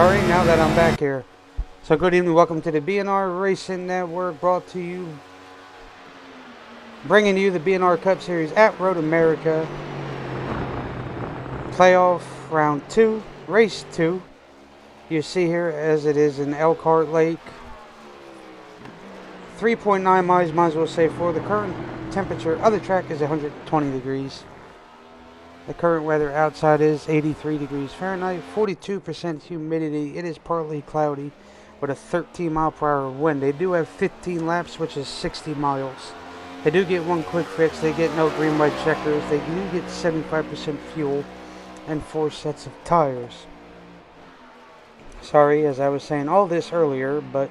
Sorry, now that I'm back here. So good evening, welcome to the BNR Racing Network, brought to you, bringing you the BNR Cup Series at Road America. Playoff round 2, race 2. You see here as it is in Elkhart Lake. 3.9 miles, might as well say, for the current temperature of the track is 120 degrees. The current weather outside is 83 degrees Fahrenheit, 42% humidity. It is partly cloudy with a 13 mile per hour wind. They do have 15 laps, which is 60 miles. They do get one quick fix. They get no green white checkers. They do get 75% fuel and 4 sets of tires. Sorry, as I was saying all this earlier, but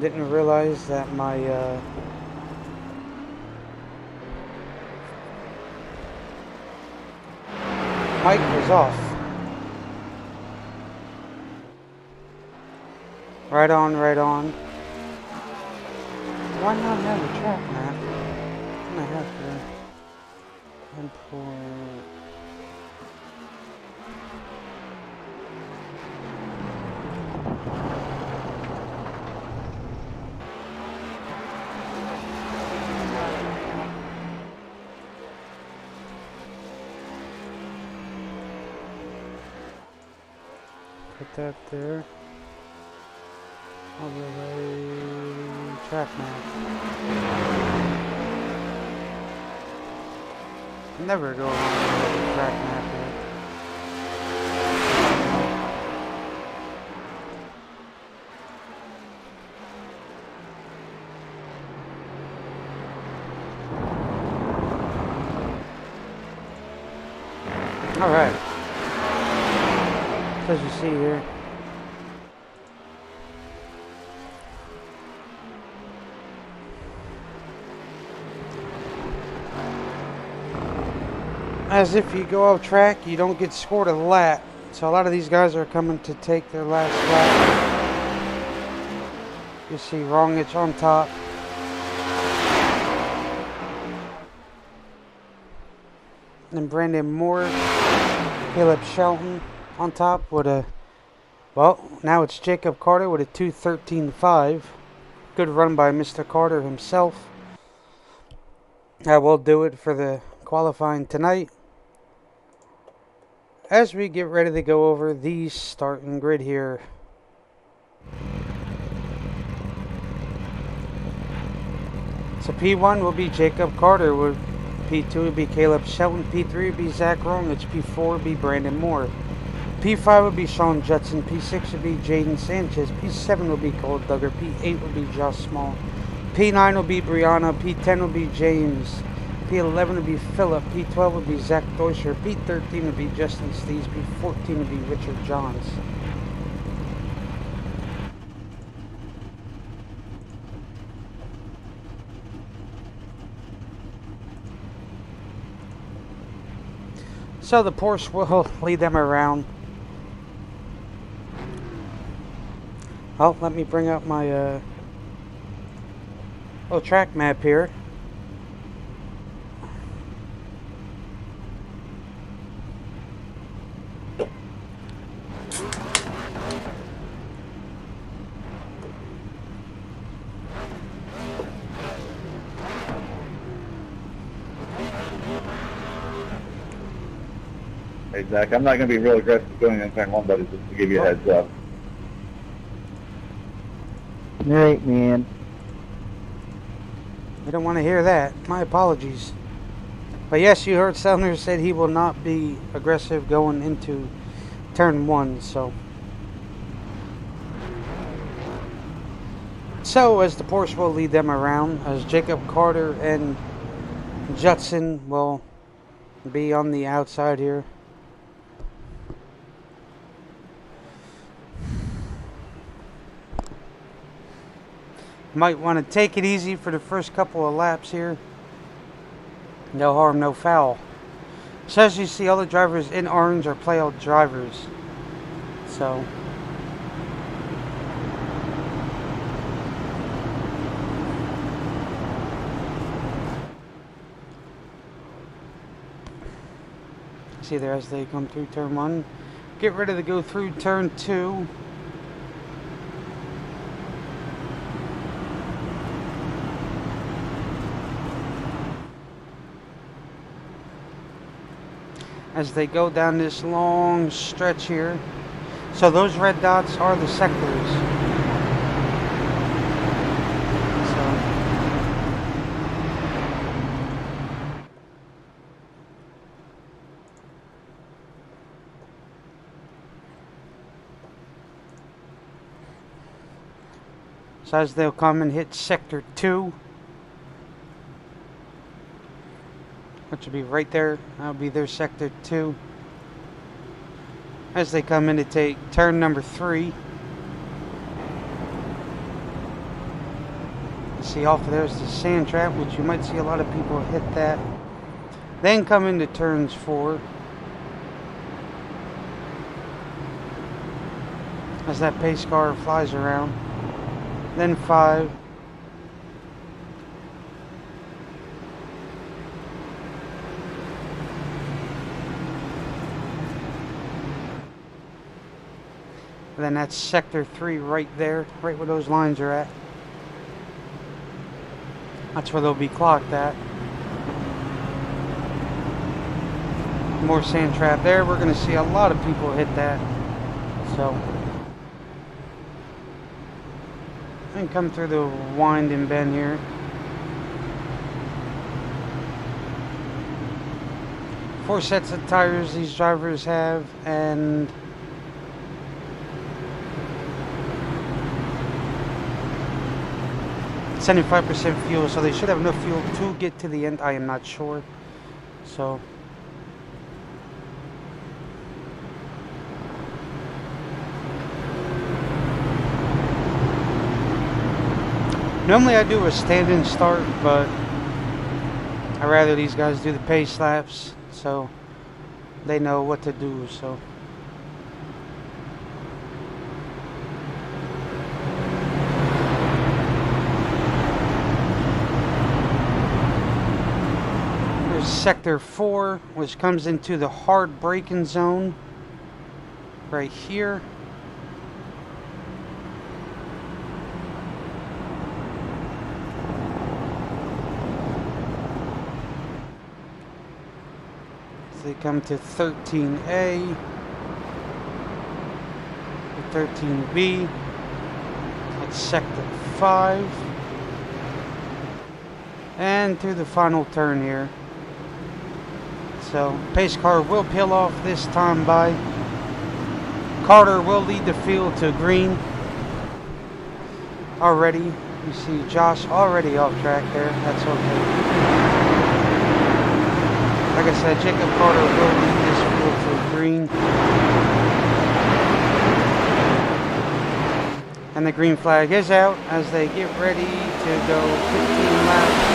didn't realize that my mic was off. Right on, right on. Why not have a track map? I'm gonna have to import. Put that there. Overlay track map. Never go wrong with a track map here. Alright. As you see here, as if you go off track, you don't get scored a lap. So a lot of these guys are coming to take their last lap. You see Wrongich on top. And Brandon Moore, Caleb Shelton on top with a, well, now it's Jacob Carter with a 2:13.5. Good run by Mr. Carter himself. I will do it for the qualifying tonight as we get ready to go over the starting grid here. So P1 will be Jacob Carter, P2 will be Caleb Shelton, P3 will be Zach Wrongich, P4 will be Brandon Moore, P5 would be Sean Judson, P6 would be Jaden Sanchez, P7 will be Cole Duggar, P8 will be Josh Small, P9 will be Brianna, P10 will be James, P11 will be Phillip, P12 will be Zach Deuscher, P13 will be Justin Stees, P14 will be Richard Johns. So the Porsche will lead them around. Oh, let me bring up my little track map here. Hey Zach, I'm not going to be real aggressive going in turn 1, but it's just to give you a heads up. Alright, man. I don't want to hear that. My apologies. But yes, you heard Sellner said he will not be aggressive going into turn 1, so. So as the Porsche will lead them around, as Jacob Carter and Judson will be on the outside here. Might want to take it easy for the first couple of laps here. No harm, no foul. So as you see, all the drivers in orange are playoff drivers. So see there as they come through turn 1. Get ready to go through turn 2. As they go down this long stretch here. So those red dots are the sectors. So as they'll come and hit sector 2, which will be right there, that'll be their sector 2. As they come in to take turn number 3. See off of there's the sand trap, which you might see a lot of people hit that. Then come into turns 4. As that pace car flies around. Then 5. And then that's sector 3 right there, right where those lines are at. That's where they'll be clocked at. More sand trap there. We're going to see a lot of people hit that. So, and come through the wind and bend here. Four sets of tires these drivers have, and 75% fuel, so they should have enough fuel to get to the end. I am not sure. So normally I do a stand-in start, but I'd rather these guys do the pace laps so they know what to do. So sector 4, which comes into the hard braking zone right here. So they come to 13A, 13B, that's sector 5, and through the final turn here. So, pace car will peel off this time by. Carter will lead the field to green. Already, you see Josh already off track there. That's okay. Like I said, Jacob Carter will lead this field to green. And the green flag is out as they get ready to go 15 laps.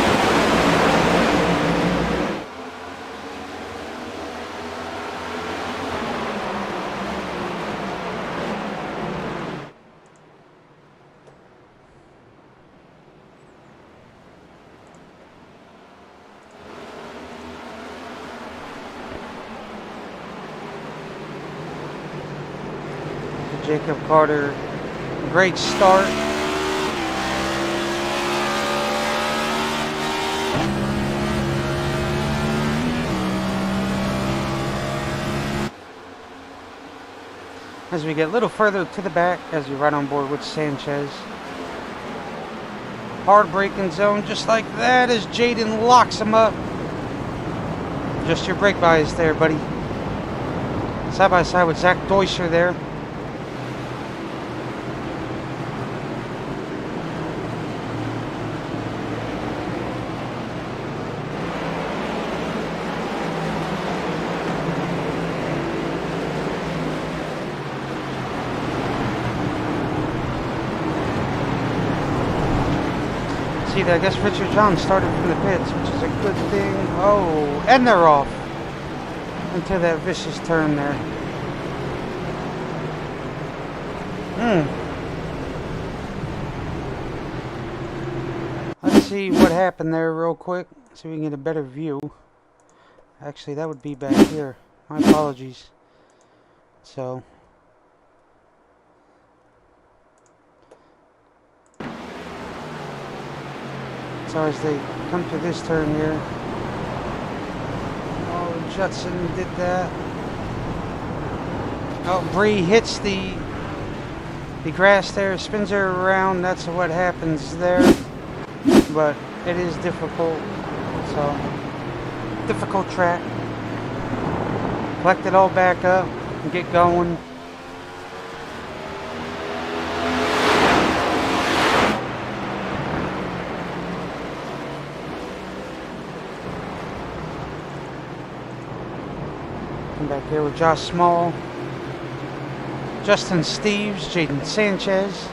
Jacob Carter, great start. As we get a little further to the back, as we ride on board with Sanchez. Hard braking zone, just like that, as Jaden locks him up. Just your brake bias there, buddy. Side by side with Zach Deuscher there. I guess Richard John started from the pits, which is a good thing. Oh, and they're off into that vicious turn there. Let's see what happened there real quick so we can get a better view. Actually, that would be back here. My apologies. So as they come to this turn here. Oh, Judson did that. Oh, Bree hits the grass there, spins her around. That's what happens there. But it is difficult. So, difficult track. Collect it all back up and get going. Come back here with Josh Small, Justin Steves, Jaden Sanchez.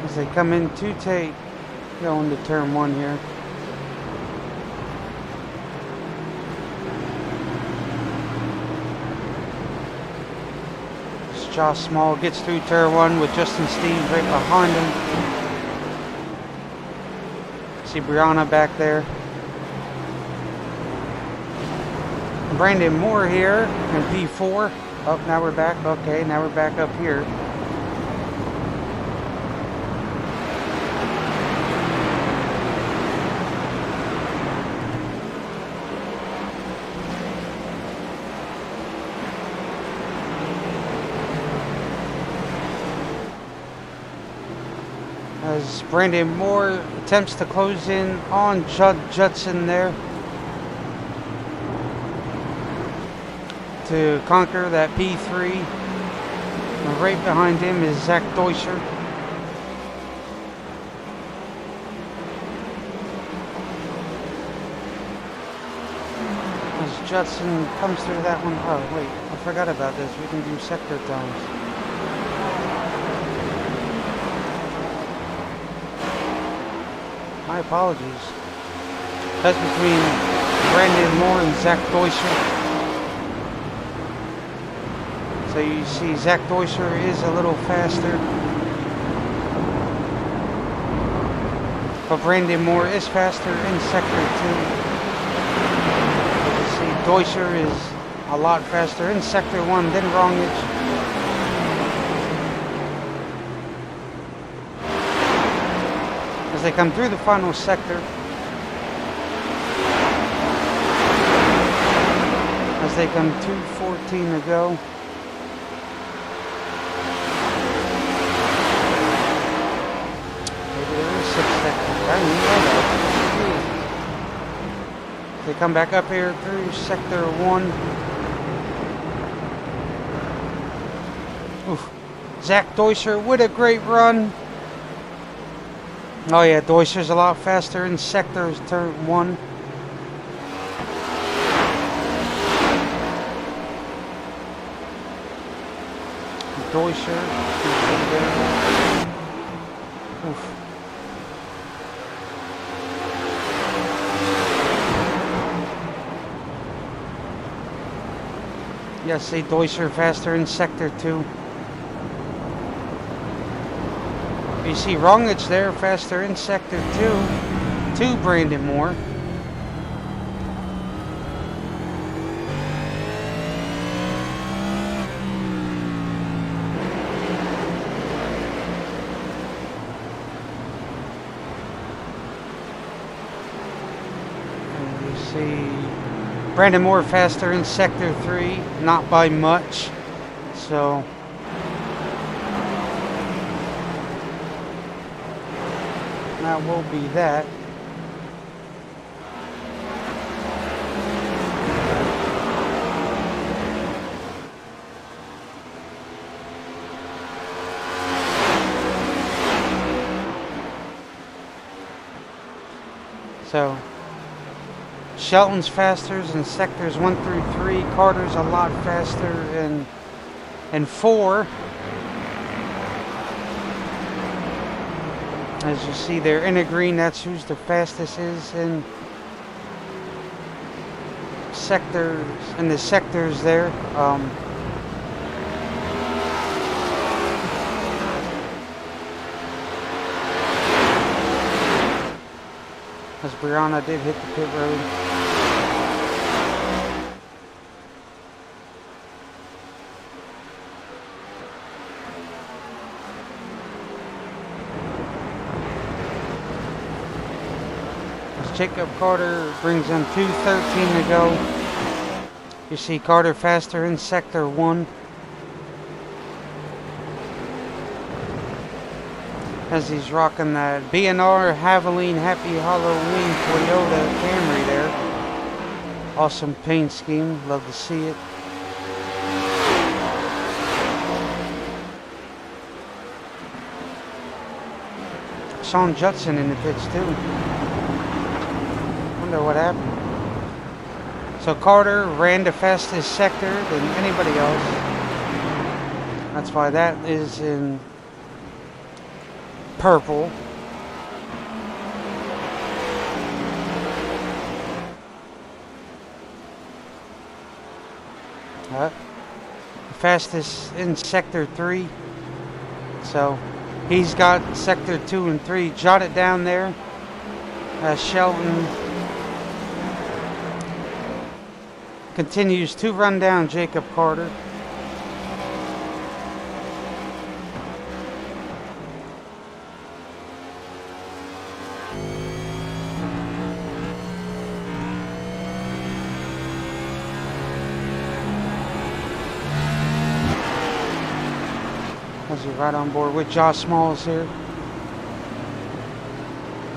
As they come in to take, going to turn one here. Josh Small gets through turn one with Justin Steves right behind him. See Brianna back there. Brandon Moore here in P4. Oh, now we're back. Okay, now we're back up here. As Brandon Moore attempts to close in on Judd Judson there to conquer that P3. And right behind him is Zach Deuscher. As Judson comes through that one. Oh wait, I forgot about this. We can do sector times. My apologies. That's between Brandon Moore and Zach Deuscher. So you see Zach Deuscher is a little faster. But Brandon Moore is faster in Sector 2. You see Deuscher is a lot faster in Sector 1 than Rongage. As they come through the final sector, as they come 2:14 to go. Maybe there is 6 sectors. I didn't know that. They come back up here through Sector 1. Oof. Zach Deuscher with a great run. Oh yeah, Deuscher's a lot faster in Sector turn 1. Deuscher. Oof. Yes, see Deuscher faster in Sector 2. You see Rongage there faster in Sector 2 to Brandon Moore. And you see Brandon Moore faster in Sector 3, not by much. So that will be that. So Shelton's faster in sectors 1 through 3. Carter's a lot faster in 4. As you see there in the green, that's who's the fastest is in sectors, in the sectors there. As Brianna did hit the pit road. As Jacob Carter brings in 2:13 to go. You see Carter faster in sector 1. As he's rocking that BNR Havoline Happy Halloween Toyota Camry there. Awesome paint scheme. Love to see it. Sean Judson in the pits too. Wonder what happened. So Carter ran the fastest sector than anybody else. That's why that is in purple. Fastest in sector 3. So he's got sector 2 and 3. Jot it down there. Shelton continues to run down Jacob Carter. As you're right on board with Josh Smalls here.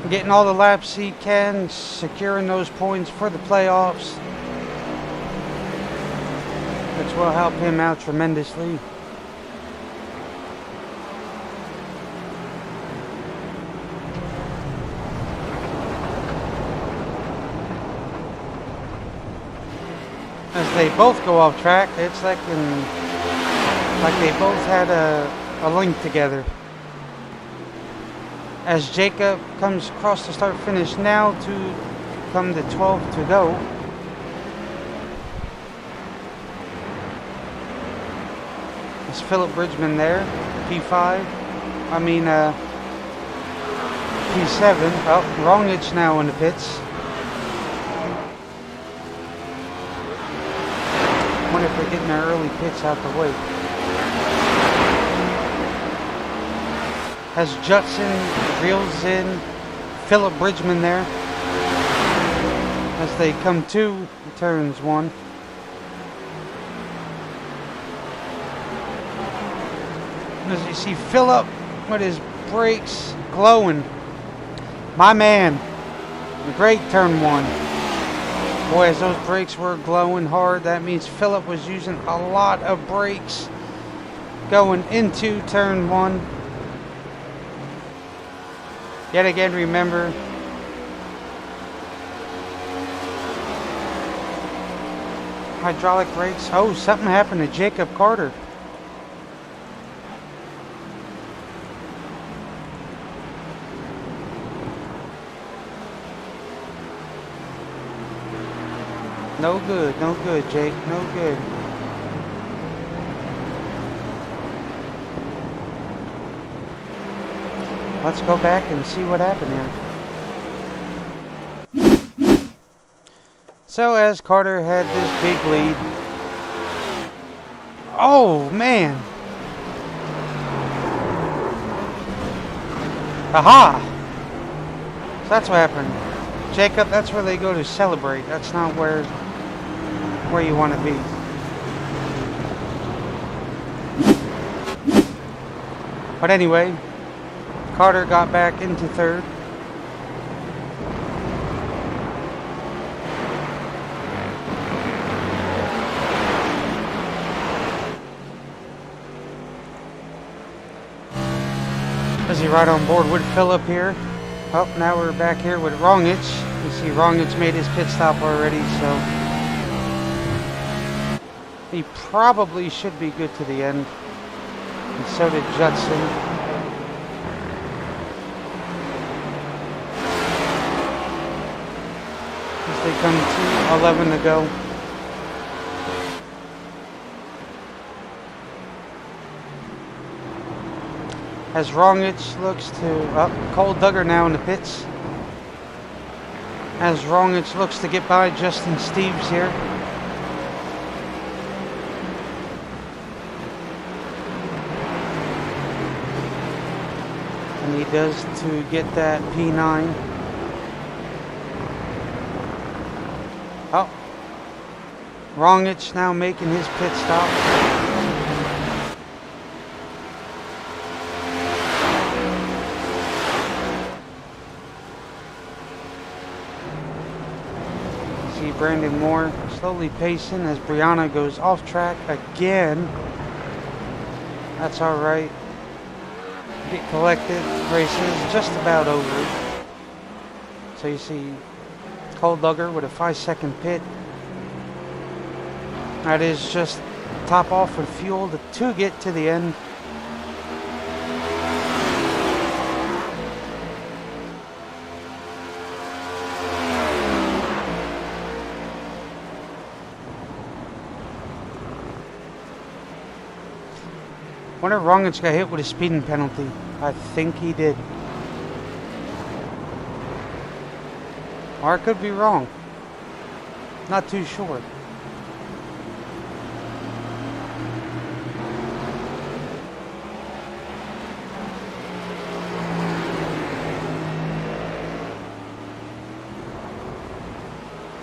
Getting all the laps he can, securing those points for the playoffs, which will help him out tremendously. As they both go off track, it's like they both had a link together. As Jacob comes across the start finish now to come to 12 to go. It's Philip Bridgman there, P5. P7. Oh, wrong itch now in the pits. Wonder if they're getting their early pits out the way. As Judson reels in Philip Bridgman there. As they come to turns 1. As you see Philip with his brakes glowing. My man. Great turn 1. Boy, as those brakes were glowing hard, that means Philip was using a lot of brakes going into turn 1. Yet again, remember, hydraulic brakes. Oh, something happened to Jacob Carter. No good, Jake, no good. Let's go back and see what happened here. So as Carter had this big lead. Oh, man. Aha! So that's what happened. Jacob, that's where they go to celebrate. That's not where you want to be. But anyway, Carter got back into third. Is he right on board with Philip here? Oh, now we're back here with Rongich. You see Rongich made his pit stop already, so he probably should be good to the end. And so did Judson. As they come to 11 to go. As Rongich looks to Cole Duggar now in the pits. As Rongich looks to get by Justin Steves here. And he does to get that P9. Oh. Rongich now making his pit stop. See Brandon Moore slowly pacing as Brianna goes off track again. That's alright. Get collected. Race is just about over. So you see Cole Duggar with a 5-second pit. That is just top off with fuel to get to the end. Wonder if Rongich got hit with a speeding penalty. I think he did. Or I could be wrong. Not too sure.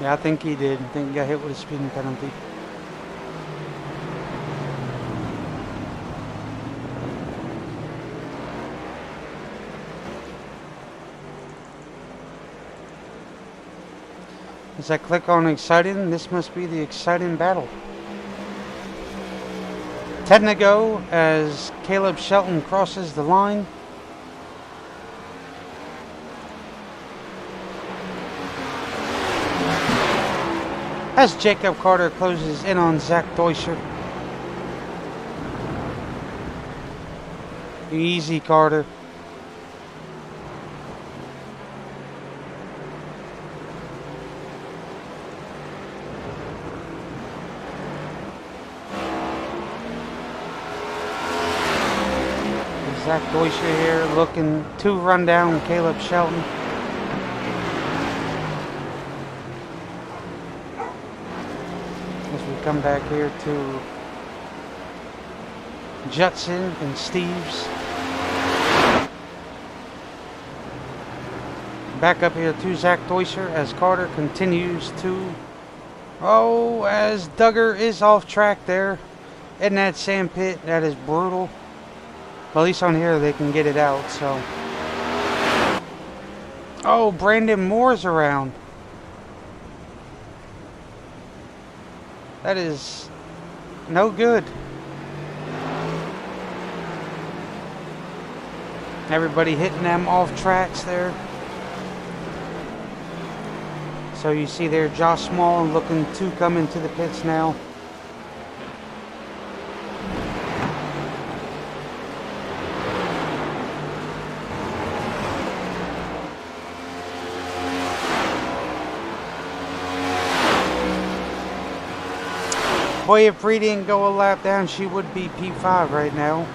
Yeah, I think he did. I think he got hit with a speeding penalty. As I click on exciting, this must be the exciting battle. 10 to go as Caleb Shelton crosses the line. As Jacob Carter closes in on Zach Deuscher. Easy, Carter. Zach Deuscher here looking to run down Caleb Shelton. As we come back here to Judson and Steves. Back up here to Zach Deuscher as Carter continues to... Oh, as Duggar is off track there in that sand pit. That is brutal. But at least on here they can get it out, so... Oh, Brandon Moore's around. That is no good. Everybody hitting them off tracks there. So you see there Josh Small looking to come into the pits now. Boy, if Bree didn't go a lap down, she would be P5 right now.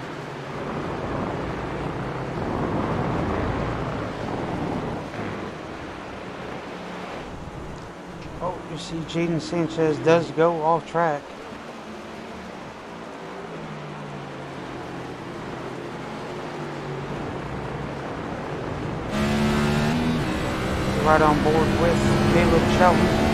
Oh, you see Jaden Sanchez does go off track. Right on board with Caleb Shelton.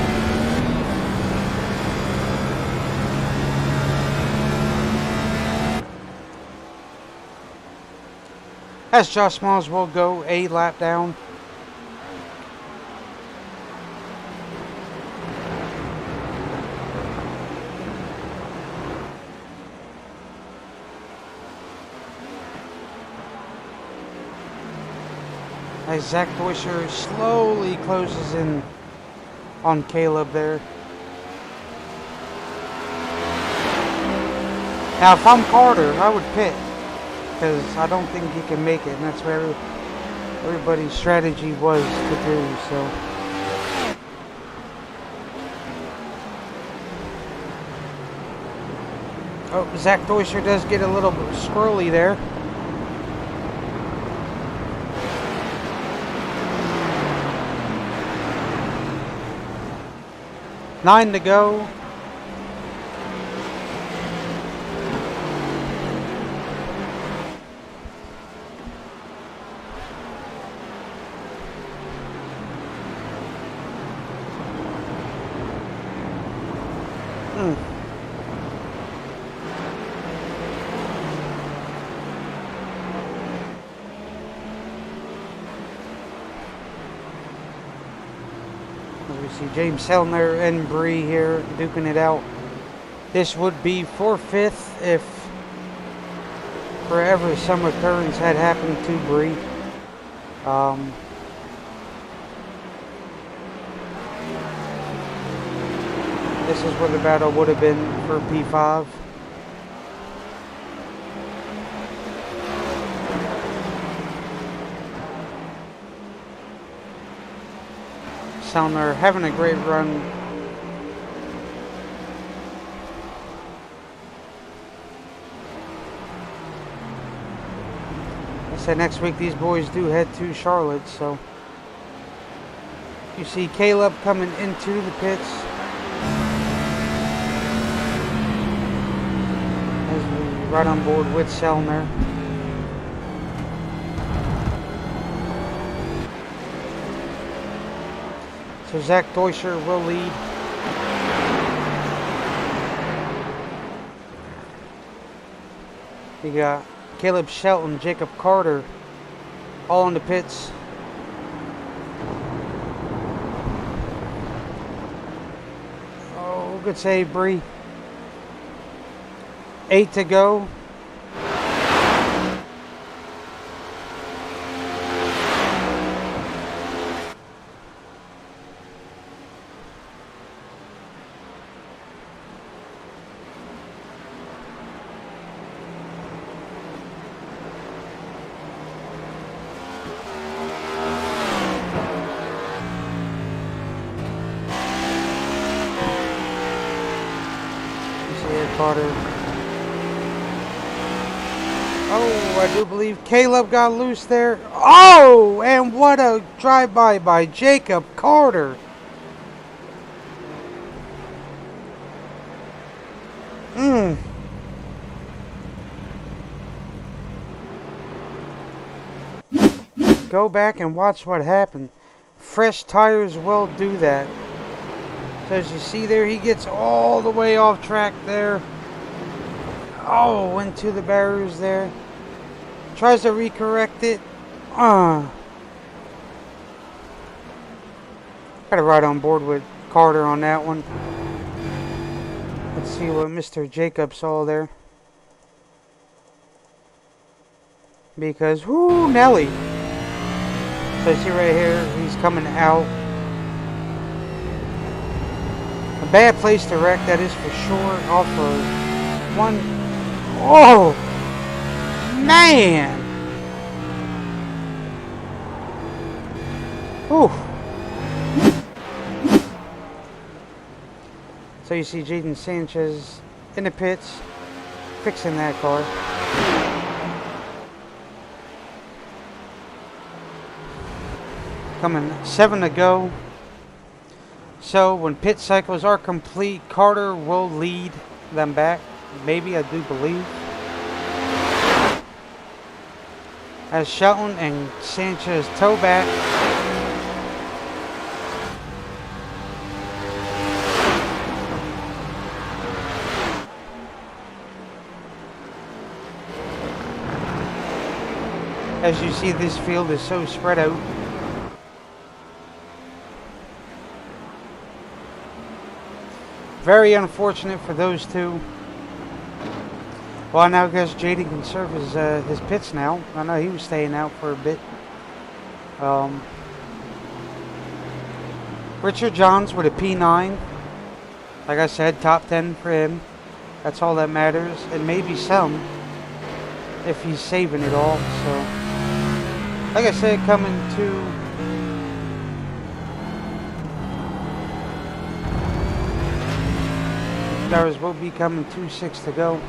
As Josh Smalls will go a lap down. As Zach Deuscher slowly closes in on Caleb there. Now if I'm Carter, I would pit. Because I don't think he can make it, and that's where everybody's strategy was to do, so. Oh, Zach Deuscher does get a little squirrely there. 9 to go. We see James Selner and Bree here duking it out. This would be for 5th if forever some occurrence had happened to Bree. This is what the battle would have been for P5. Selner having a great run. I said next week these boys do head to Charlotte, so you see Caleb coming into the pits as we right on board with Selner. So Zach Deuscher will lead. You got Caleb Shelton, Jacob Carter, all in the pits. Oh, good save, Bree. 8 to go. Carter. Oh, I do believe Caleb got loose there. Oh, and what a drive-by by Jacob Carter. Go back and watch what happened. Fresh tires will do that. So as you see there, he gets all the way off track there. Oh, into the barriers there. Tries to recorrect it. Gotta ride on board with Carter on that one. Let's see what Mr. Jacob saw there. Because, whoo, Nelly. So you see right here, he's coming out. A bad place to wreck, that is for sure. Off of one. Oh, man. Ooh. So you see Jaden Sanchez in the pits, fixing that car. Coming 7 to go. So when pit cycles are complete, Carter will lead them back. Maybe, I do believe. As Shelton and Sanchez tow back. As you see, this field is so spread out. Very unfortunate for those two. Well, now I guess JD can serve his pits now. I know he was staying out for a bit. Richard Johns with a P9. Like I said, top 10 for him. That's all that matters. And maybe some if he's saving it all. So, like I said, coming to Stars will be coming 2-6 to go.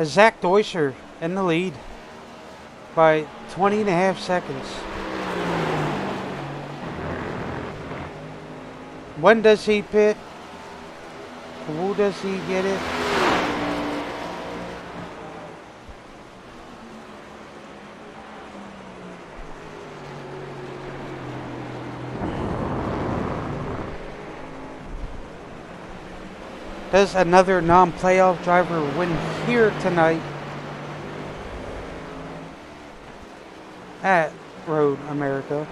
Zach Deuscher in the lead by 20.5 seconds. When does he pit? Who does he get it? Does another non-playoff driver win here tonight at Road America?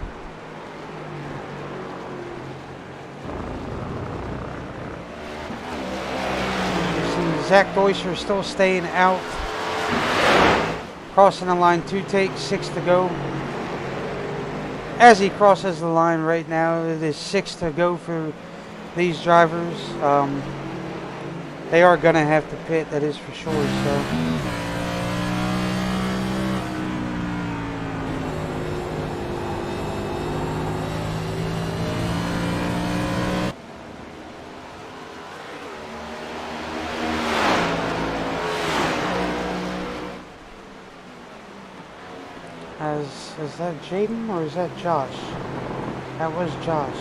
You see Zach Deuscher still staying out. Crossing the line, 2 takes, 6 to go. As he crosses the line right now, it is 6 to go for these drivers. They are going to have to pit, that is for sure. So is that Jaden or is that Josh? That was Josh.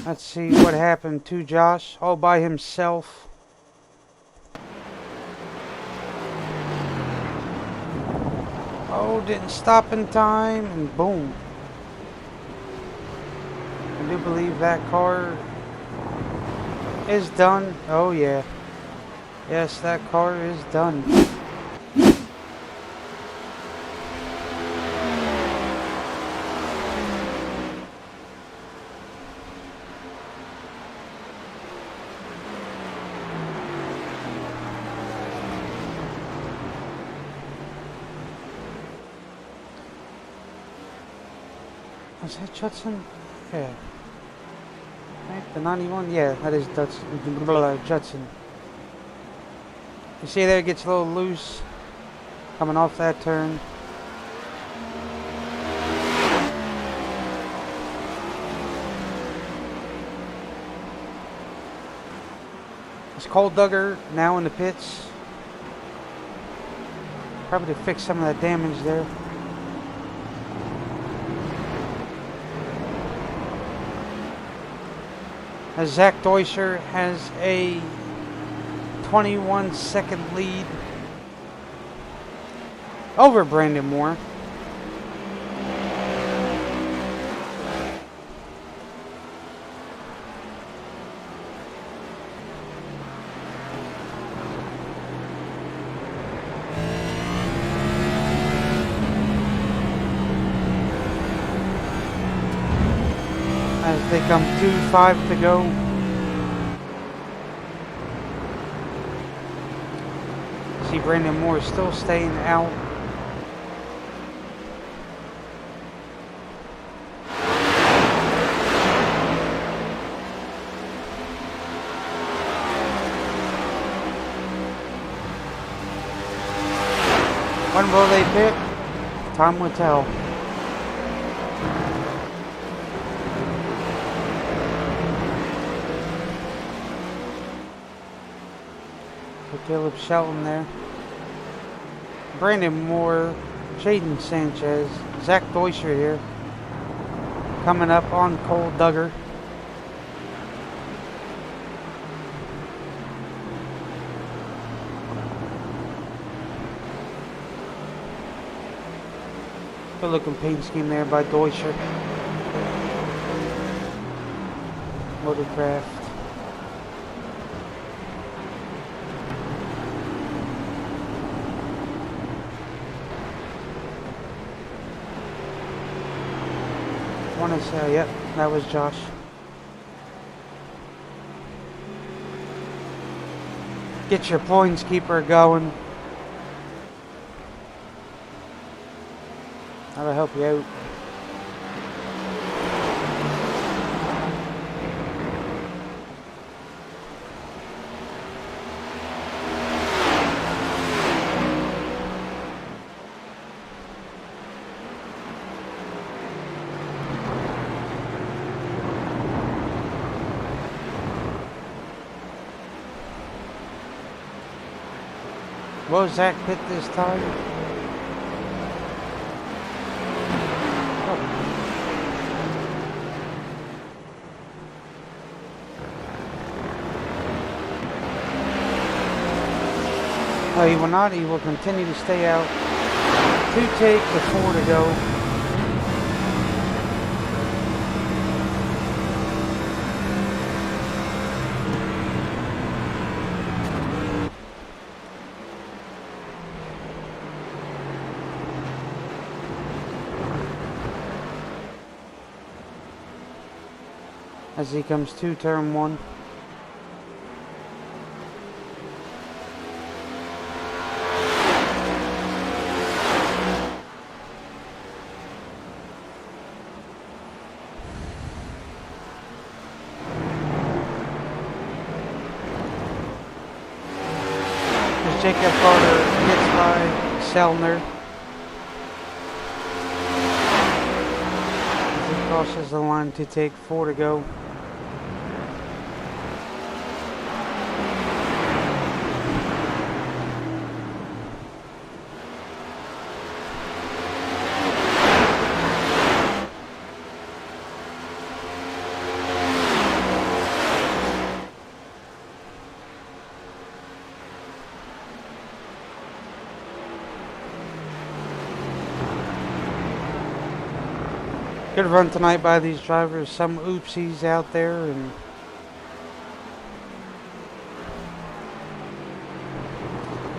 Let's see what happened to Josh all by himself. Oh, didn't stop in time, and boom. I do believe that car is done. Oh yeah. Yes, that car is done. Is that Judson? Yeah. Right, the 91? Yeah, that is Judson. You see there, it gets a little loose coming off that turn. It's Cole Duggar now in the pits. Probably to fix some of that damage there. As Zach Deuscher has a 21-second lead over Brandon Moore. As they come 2-5 to go. See Brandon Moore still staying out. When will they pit? Time will tell. Caleb Shelton there. Brandon Moore, Jaden Sanchez, Zach Deuscher here. Coming up on Cole Duggar. Good looking paint scheme there by Deuscher. Motorcraft. I want to say, yep, that was Josh. Get your points keeper going. That'll help you out. Will Zach pit this time? No, he will not. He will continue to stay out. 2 take with 4 to go. As he comes to turn 1. As Jacob Carter hits by Selner. As he crosses the line to take 4 to go. Good run tonight by these drivers. Some oopsies out there and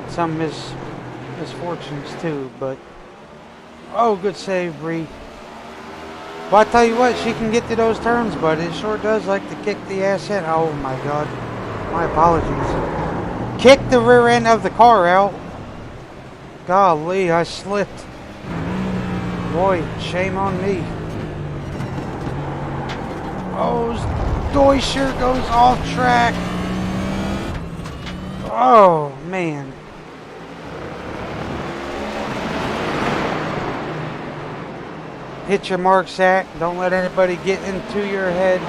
some misfortunes too, but oh, good save, Bree. Well, I tell you what, she can get to those turns, but it sure does like to kick the ass in. Oh my god. My apologies. Kick the rear end of the car out. Golly, I slipped. Boy, shame on me. Oh, Deutscher goes off track. Oh, man. Hit your mark, Zach. Don't let anybody get into your head.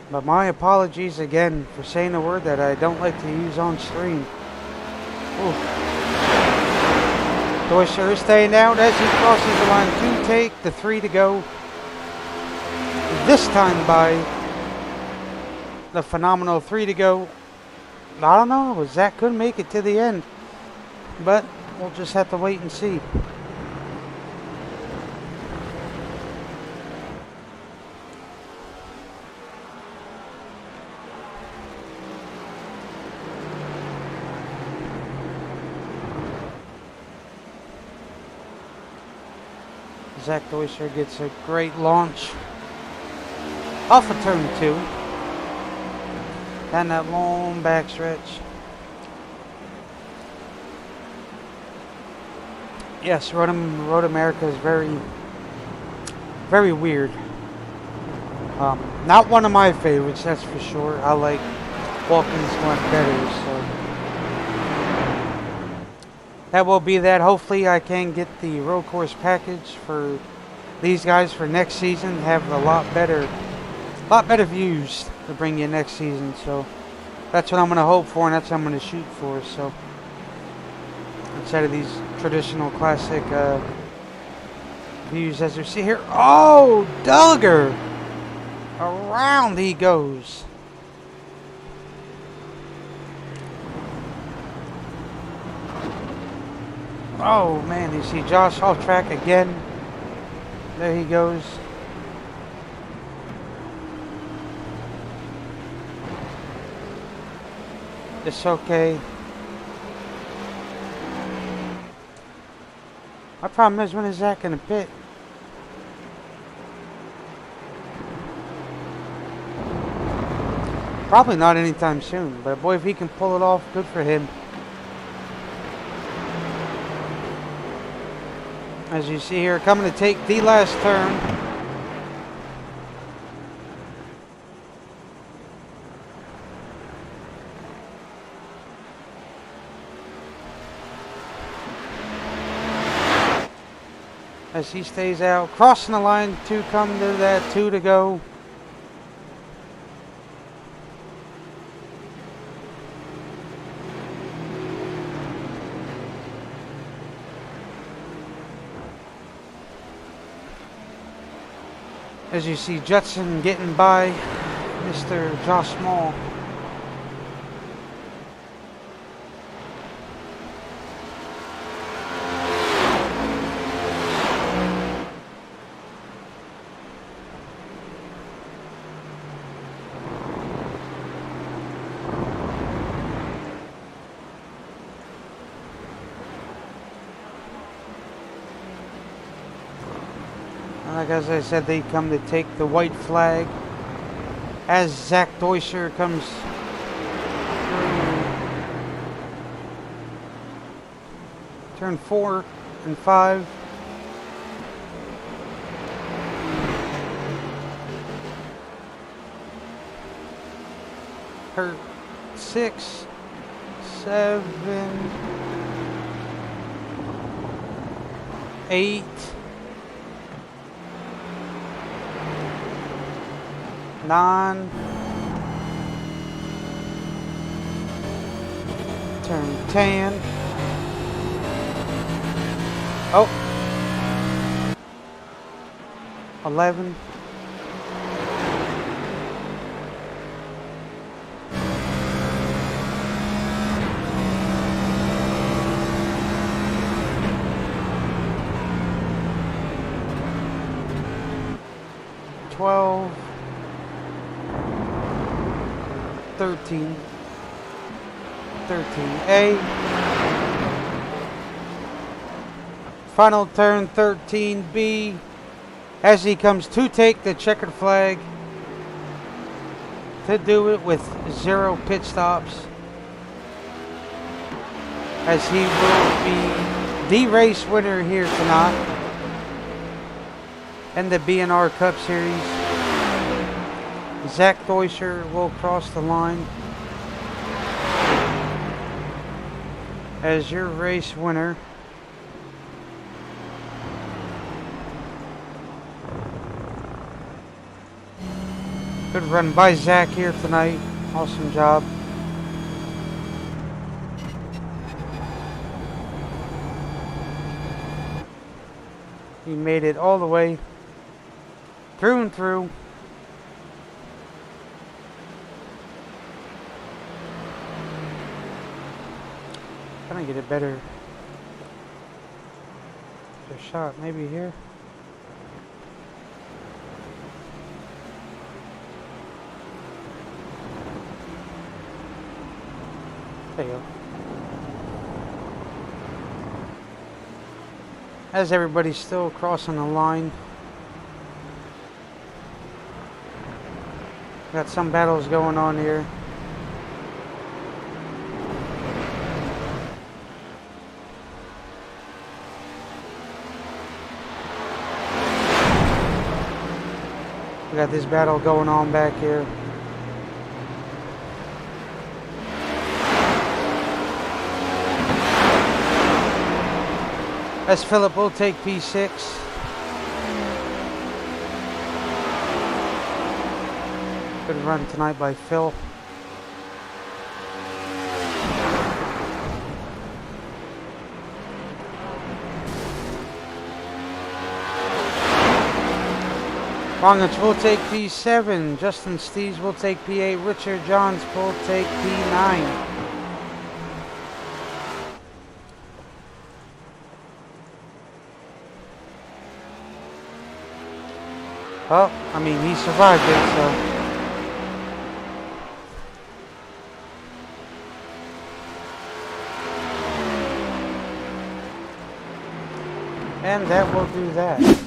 But my apologies again for saying a word that I don't like to use on stream. Oof. Deutscher is staying out as he crosses the line. 2 take, the 3 to go. This time by the phenomenal 3 to go. I don't know, Zach could make it to the end. But we'll just have to wait and see. Zach Deutscher gets a great launch off of turn 2. Down that long back stretch. Yes, Road America is very, very weird. Not one of my favorites, that's for sure. I like Walkins one better, so that will be that. Hopefully I can get the road course package for these guys for next season. Have a lot better views to bring you next season. So that's what I'm going to hope for, and that's what I'm going to shoot for. So instead of these traditional classic views as you see here. Oh, Duggar! Around he goes. Oh man, you see Josh off track again. There he goes. It's okay. My problem is, when is Zach gonna pit? Probably not anytime soon, but boy, if he can pull it off, good for him. As you see here, coming to take the last turn. As he stays out, crossing the line to come to that 2 to go. As you see Judson getting by Mr. Josh Small. Like as I said, they come to take the white flag as Zach Deuscher comes through turn 4 and 5. Turn 6, 7, 8. 9, turn 10. Oh, 11. 12. 13, 13A, final turn 13B, as he comes to take the checkered flag, to do it with 0 pit stops, as he will be the race winner here tonight in the BNR Cup Series. Zach Deuscher will cross the line as your race winner. Good run by Zach here tonight. Awesome job. He made it all the way through and through. Trying to get a better shot, maybe here. There you go. As everybody's still crossing the line. Got some battles going on here. We got this battle going on back here. As Philip will take P6. Good run tonight by Phil. Longich will take P7. Justin Steves will take P8. Richard Johns will take P9. Well, I mean, he survived it, so. And that will do that.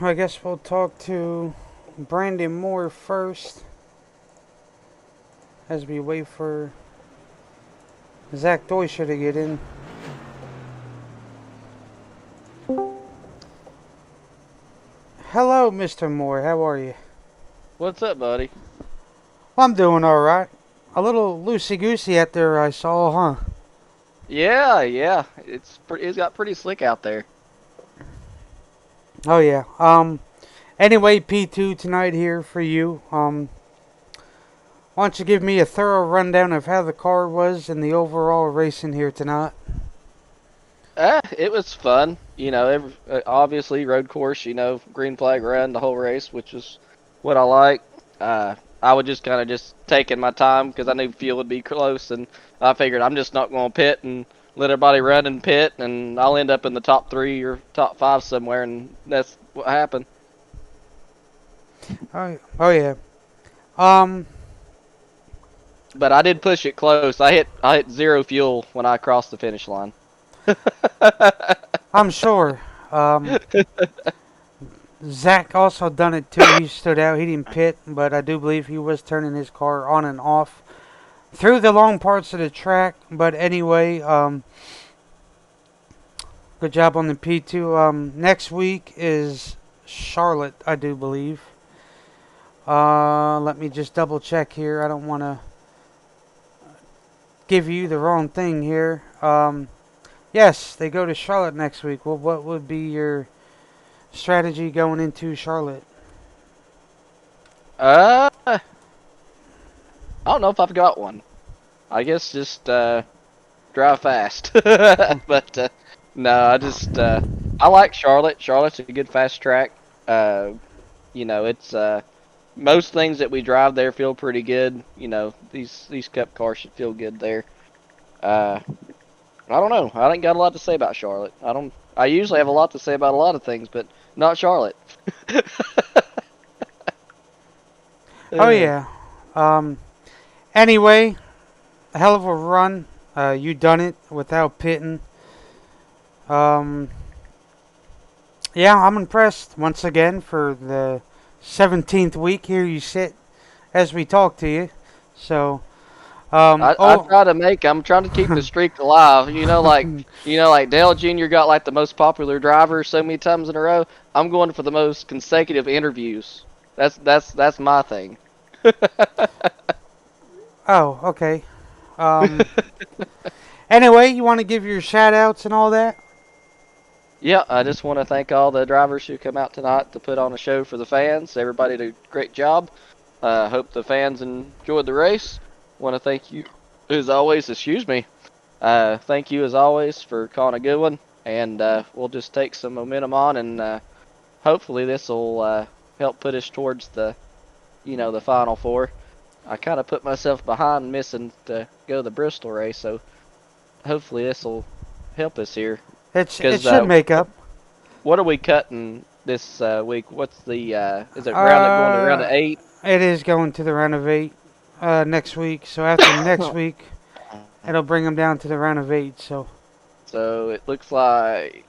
I guess we'll talk to Brandon Moore first as we wait for Zach Deutscher to get in. Hello, Mr. Moore. How are you? What's up, buddy? Well, I'm doing all right. A little loosey-goosey out there, I saw, huh? Yeah. It's got pretty slick out there. Oh, yeah. Anyway, P2 tonight here for you. Why don't you give me a thorough rundown of how the car was and the overall racing here tonight? It was fun. Obviously road course. Green flag run the whole race, which is what I like. I would just kind of just taking my time because I knew fuel would be close, and I figured I'm just not going to pit and let everybody run and pit, and I'll end up in the top 3 or top 5 somewhere, and that's what happened. Oh yeah. Um, But I did push it close. I hit 0 fuel when I crossed the finish line. I'm sure. Zach also done it too. He stood out. He didn't pit, but I do believe he was turning his car on and off through the long parts of the track. But anyway, good job on the P2. Next week is Charlotte, I do believe. Let me just double check here. I don't want to give you the wrong thing here. Yes, they go to Charlotte next week. Well, what would be your strategy going into Charlotte? I don't know if I've got one. I guess just drive fast. But no, I like Charlotte. Charlotte's a good fast track. It's most things that we drive there feel pretty good. These Cup cars should feel good there. I don't know. I ain't got a lot to say about Charlotte. I usually have a lot to say about a lot of things, but not Charlotte. Oh yeah. Anyway, a hell of a run. You done it without pitting. Yeah, I'm impressed once again for the 17th week. Here you sit as we talk to you. So, I'm trying to keep the streak alive. Like Dale Jr. got like the most popular driver so many times in a row. I'm going for the most consecutive interviews. That's my thing. oh, okay. Anyway, you want to give your shout outs and all that? Yeah, I just want to thank all the drivers who come out tonight to put on a show for the fans. Everybody did a great job. Hope the fans enjoyed the race. Want to thank you, as always. Excuse me. Thank you as always for calling a good one, and we'll just take some momentum on, and hopefully this will help put us towards the Final Four. I kind of put myself behind missing to go to the Bristol race, so hopefully this will help us here. It should make up. What are we cutting this week? What's the is it going to round of 8? It is going to the round of 8 next week. So after next week, it'll bring them down to the round of 8. So it looks like,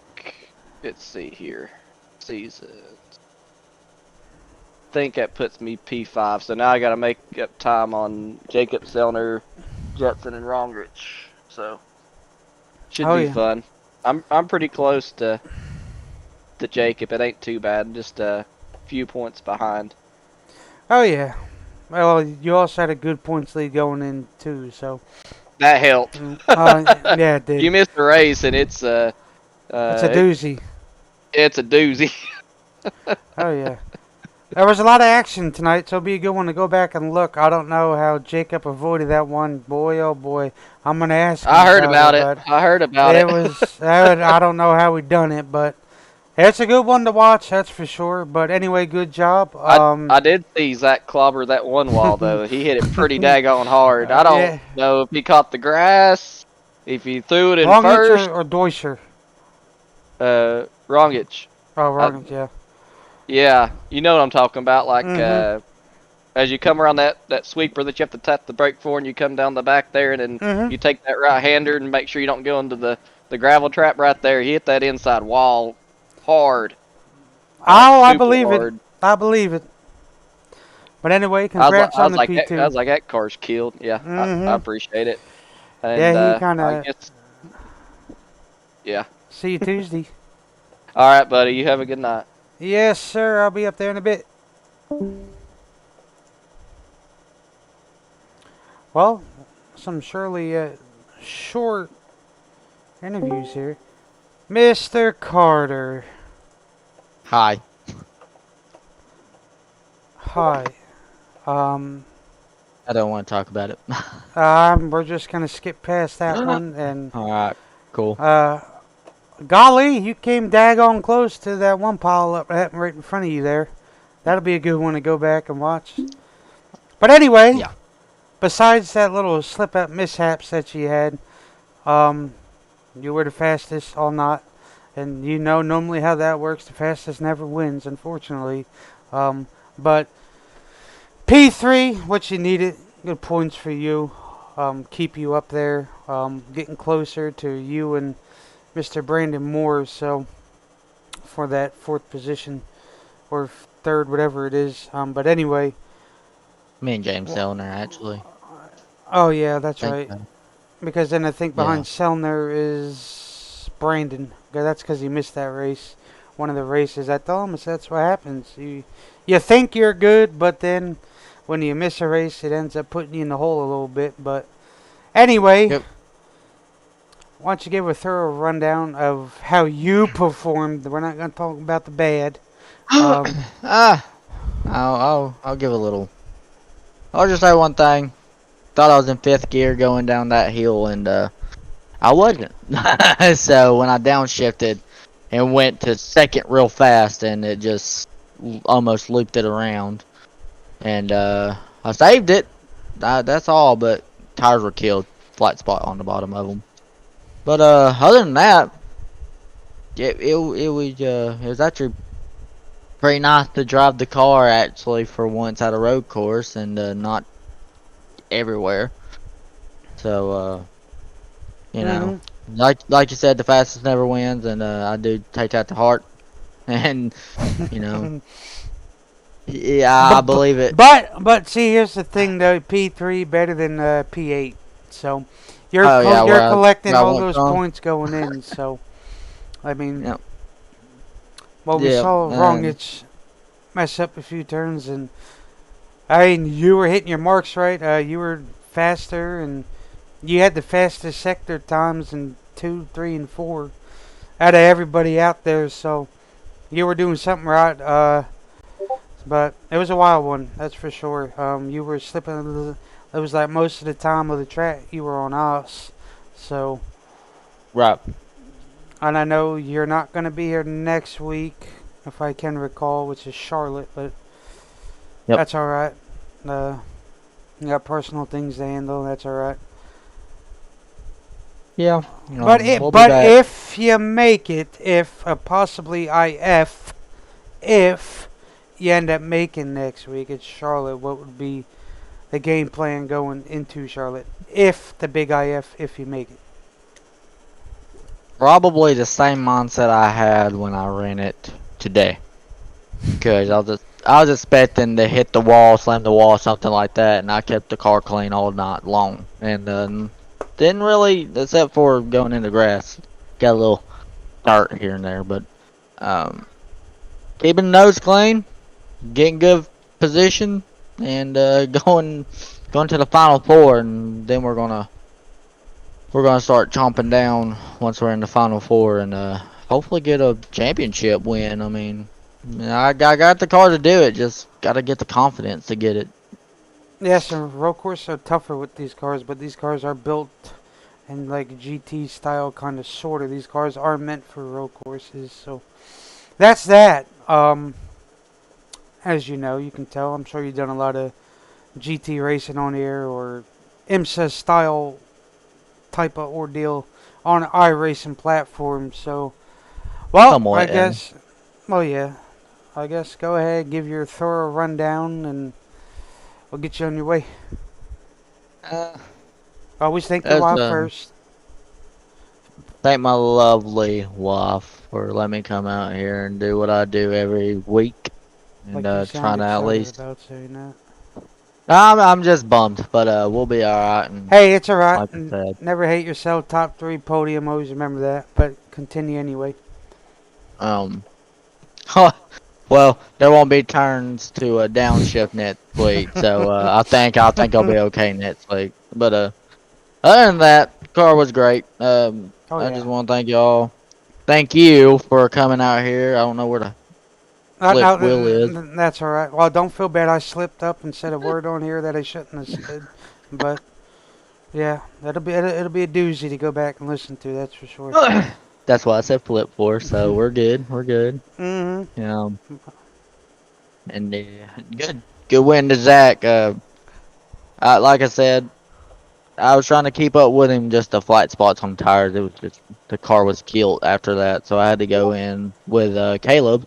let's see here, season. I think that puts me P5. So now I got to make up time on Jacob, Selner, Jetson, and Rongrich. So should be fun. I'm pretty close to Jacob. It ain't too bad. Just a few points behind. Oh yeah. Well, you also had a good points lead going in too, so that helped. Yeah, it did. You missed the race, and it's a doozy. It's a doozy. Oh yeah. There was a lot of action tonight, so it'll be a good one to go back and look. I don't know how Jacob avoided that one. Boy, oh boy. I'm going to ask him. I heard about it. I don't know how we done it, but it's a good one to watch, that's for sure. But anyway, good job. I did see Zach clobber that one wall, though. He hit it pretty daggone hard. I don't know if he caught the grass, if he threw it in first. Or Deutscher? Rongich. Oh, Rongich, yeah. Yeah, you know what I'm talking about. Like, as you come around that sweeper that you have to tap the brake for, and you come down the back there, and then you take that right-hander and make sure you don't go into the gravel trap right there. He hit that inside wall hard. Oh, I believe it. I believe it. But anyway, congrats on the P2. I was like, that car's killed. Yeah, I appreciate it. And Yeah, he kind I of. guess, yeah. See you Tuesday. All right, buddy. You have a good night. Yes, sir. I'll be up there in a bit. Well, some surely short interviews here. Mr. Carter. Hi. Hi. Um, I don't want to talk about it. we're just gonna skip past that one and All right. Cool. golly, you came daggone close to that one pile up right in front of you there. That'll be a good one to go back and watch. But anyway, Yeah. besides that little slip up mishaps that you had, you were the fastest all night. And you know normally how that works. The fastest never wins, unfortunately. But P3, what you needed, good points for you. Keep you up there, getting closer to you and Mr. Brandon Moore. So for that fourth position or third, whatever it is. But anyway. Me and James Sellner, actually. Oh yeah, that's Think right. so. Because then I think Yeah. behind Selner is Brandon. Okay, that's because he missed that race. One of the races. I told him that's what happens. You think you're good, but then when you miss a race, it ends up putting you in the hole a little bit. But anyway, Yep. why don't you give a thorough rundown of how you performed? We're not going to talk about the bad. I'll give a little. I'll just say one thing. Thought I was in fifth gear going down that hill, and I wasn't. So when I downshifted and went to second real fast, and it just almost looped it around, and I saved it. That's all, but tires were killed. Flat spot on the bottom of them. But other than that, it was actually pretty nice to drive the car actually for once at a road course and not everywhere. So you know, like you said, the fastest never wins, and I do take that to heart. And you know, yeah, I believe it. But see, here's the thing though: P3 better than P8. So Oh yeah, you're where collecting I all went those wrong. points going in. So I mean, Yep. what we Yeah, saw wrong, it's mess up a few turns, and I mean you were hitting your marks right. You were faster, and you had the fastest sector times in 2, 3, and 4 out of everybody out there. So you were doing something right. But it was a wild one, that's for sure. You were slipping a little. It was like most of the time of the track you were on ice. So, right. and I know you're not going to be here next week, if I can recall, which is Charlotte, but Yep. that's all right. You got personal things to handle. That's all right. Yeah. But We'll be back. if you make it, if possibly if you end up making next week, it's Charlotte. What would be the game plan going into Charlotte? If the big if you make it. Probably the same mindset I had when I ran it today. Because I was expecting to hit the wall, slam the wall, something like that, and I kept the car clean all night long. And didn't really, except for going in the grass, got a little dirt here and there. But keeping the nose clean, getting good position, and going to the final four, and then we're gonna start chomping down once we're in the final four, and hopefully get a championship win. I mean, I got the car to do it. Just gotta get the confidence to get it. Yes, and road courses are tougher with these cars, but these cars are built in like GT style, kind of sort of. These cars are meant for road courses, so that's that. As you know, you can tell. I'm sure you've done a lot of GT racing on here or IMSA style type of ordeal on iRacing platforms. So, well, Somewhat, I guess, well, yeah, I guess go ahead, give your thorough rundown, and we'll get you on your way. Always thank your wife first. Thank my lovely wife for letting me come out here and do what I do every week, and Like you trying sound to at excited least. about saying that. I'm just bummed, but we'll be all right. And Hey, it's alright. like I said, Never hate yourself. Top 3 podium. Always remember that. But continue anyway. um, well, there won't be turns to a downshift next week, so I think I'll be okay next week. But other than that, the car was great. Oh I yeah. just want to thank y'all. Thank you for coming out here. I don't know where the flip No, wheel is. that's alright. Well, don't feel bad. I slipped up and said a word on here that I shouldn't have said. But yeah, it'll be a doozy to go back and listen to. That's for sure. That's why I said flip for. So we're good. We're good. Mm-hmm. Um, and good win to Zach. Like I said, I was trying to keep up with him. Just the flat spots on tires. It was just the car was killed after that, so I had to go in with Caleb.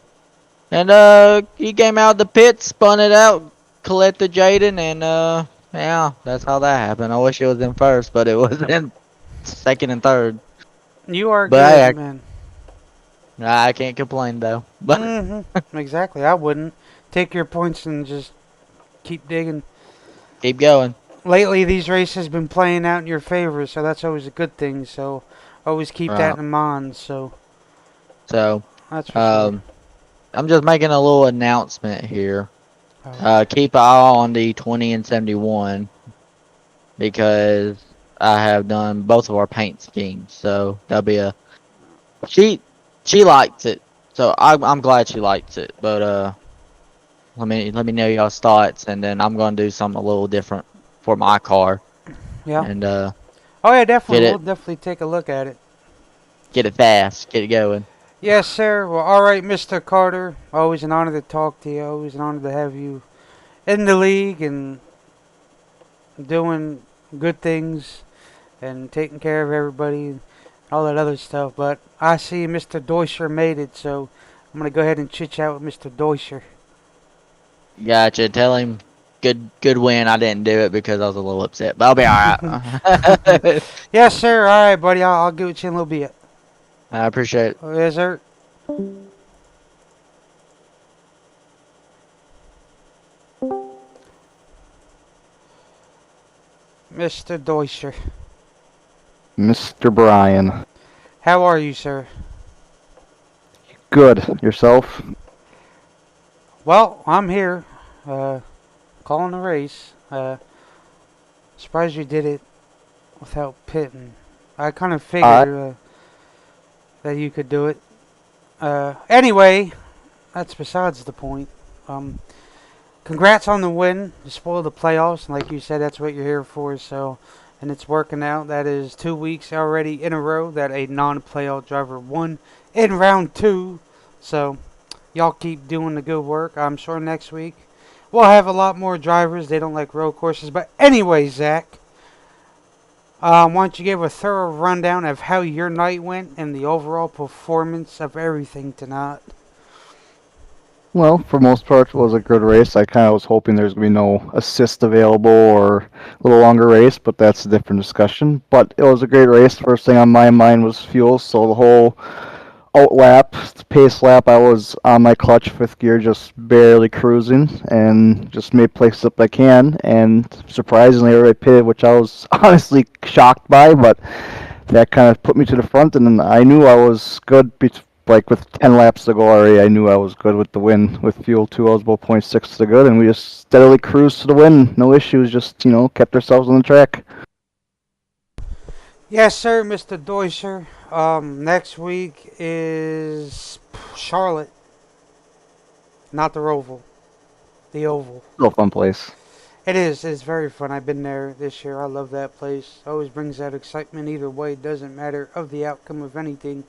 And he came out the pit, spun it out, collected Jaden, and yeah, that's how that happened. I wish it was in first, but it was in second and third. You are But good, hey, man. I can't complain though. But Mm-hmm. Exactly. I wouldn't take your points and just keep digging. keep going. Lately, these races been playing out in your favor, so that's always a good thing. So always keep Right. that in mind. So So that's for sure. um, I'm just making a little announcement here. Oh, Keep an eye on the 20 and 71 because I have done both of our paint schemes. So that'll be a she. She likes it, so I'm glad she likes it. But let me know y'all's thoughts, and then I'm gonna do something a little different for my car, yeah. and Oh yeah, definitely. get We'll it definitely take a look at it. get it fast, get it going. Yes, sir. Well, all right, Mr. Carter. Always an honor to talk to you. Always an honor to have you in the league and doing good things and taking care of everybody and all that other stuff. But I see Mr. Deuscher made it, so I'm gonna go ahead and chit chat with Mr. Deuscher. Gotcha. Tell him good win. I didn't do it because I was a little upset, but I'll be all right. Yes, sir. All right, buddy. I'll get with you in a little bit. I appreciate it. Yes, sir. Mr. Deuscher. Mr. Brian. How are you, sir? Good. Yourself? Well, I'm here, calling a race. Surprised you did it without pitting. I kind of I figured that you could do it. Anyway, that's besides the point. Um, Congrats on the win. You spoiled the playoffs, and like you said, that's what you're here for. So, and it's working out. That is 2 weeks already in a row that a non-playoff driver won in round two. So, y'all keep doing the good work. I'm sure next week we'll have a lot more drivers. They don't like road courses, but anyway, Zach, why don't you give a thorough rundown of how your night went and the overall performance of everything tonight? Well, for most part, it was a good race. I kind of was hoping there's going to be no assist available or a little longer race, but that's a different discussion. But it was a great race. First thing on my mind was fuel, so the whole out lap, pace lap, I was on my clutch fifth gear, just barely cruising, and just made places up I can. And surprisingly, everybody pitted, which I was honestly shocked by, but that kind of put me to the front, and then I knew I was good. Like with 10 laps to go already, I knew I was good with the win. With fuel too, I was about .6 to good, and we just steadily cruised to the win. No issues, just kept ourselves on the track. Yes, sir, Mr. Deuscher. Next week is Charlotte, not the Roval, the Oval. Still a fun place. It is. It's very fun. I've been there this year. I love that place. Always brings that excitement either way. Doesn't matter of the outcome of anything.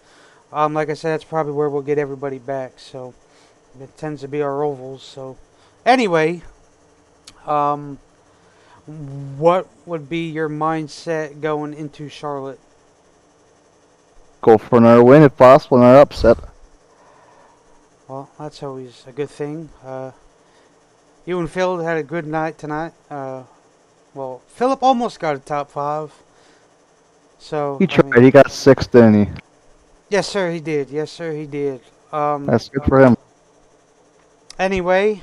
Like I said, that's probably where we'll get everybody back. So it tends to be our ovals. So anyway, um, what would be your mindset going into Charlotte? Go for another win if possible, another upset. Well, that's always a good thing. You and Phil had a good night tonight. Well, Philip almost got a top five. So He I mean, tried. He got sixth, didn't he? yes, sir, he did. Yes, sir, he did. That's good for him. Anyway,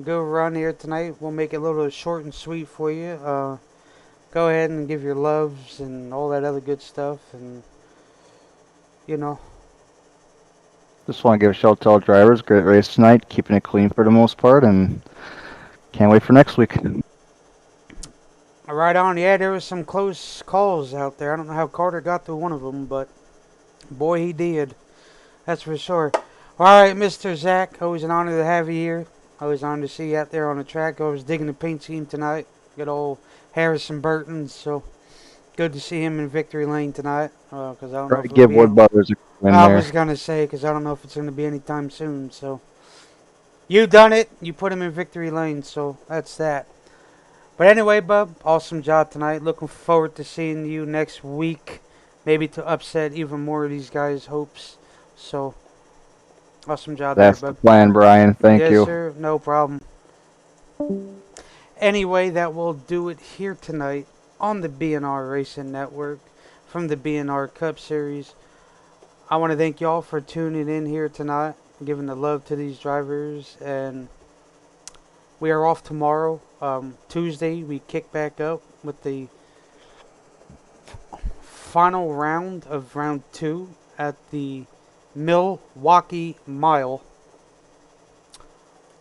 good run here tonight. We'll make it a little short and sweet for you. Go ahead and give your loves and all that other good stuff, and you know. Just want to give a shout out to all drivers. Great race tonight, keeping it clean for the most part, and can't wait for next week. Right on. Yeah, there was some close calls out there. I don't know how Carter got through one of them, but boy, he did. That's for sure. All right, Mr. Zach. Always an honor to have you here. Always an honor to see you out there on the track. I was digging the paint scheme tonight. Good old Harrison Burton. So good to see him in victory lane tonight. Because I don't know Try if to it'll give be. Wood Brothers a win I there. was gonna say because I don't know if it's gonna be anytime soon. So you done it. You put him in victory lane. So that's that. But anyway, bub, awesome job tonight. Looking forward to seeing you next week. Maybe to upset even more of these guys' hopes. So awesome job there, That's the bub. plan, Brian. Thank Yes, you. sir. No problem. Anyway, that will do it here tonight on the BNR Racing Network from the BNR Cup Series. I want to thank y'all for tuning in here tonight, giving the love to these drivers, and we are off tomorrow. Tuesday, we kick back up with the final round of round 2 at the Milwaukee Mile.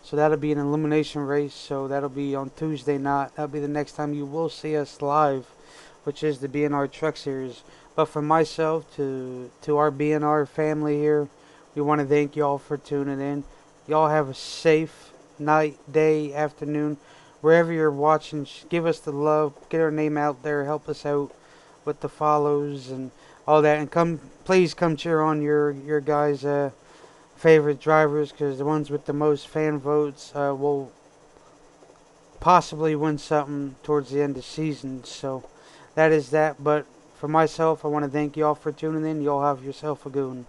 So that'll be an elimination race. So that'll be on Tuesday night. That'll be the next time you will see us live, which is the BNR Truck Series. But from myself to our BNR family here, we want to thank y'all for tuning in. Y'all have a safe night, day, afternoon, wherever you're watching. Give us the love. Get our name out there. Help us out with the follows and all that. And please come cheer on your guys' favorite drivers, because the ones with the most fan votes will possibly win something towards the end of the season. So that is that. But for myself, I want to thank y'all for tuning in. Y'all have yourself a good one.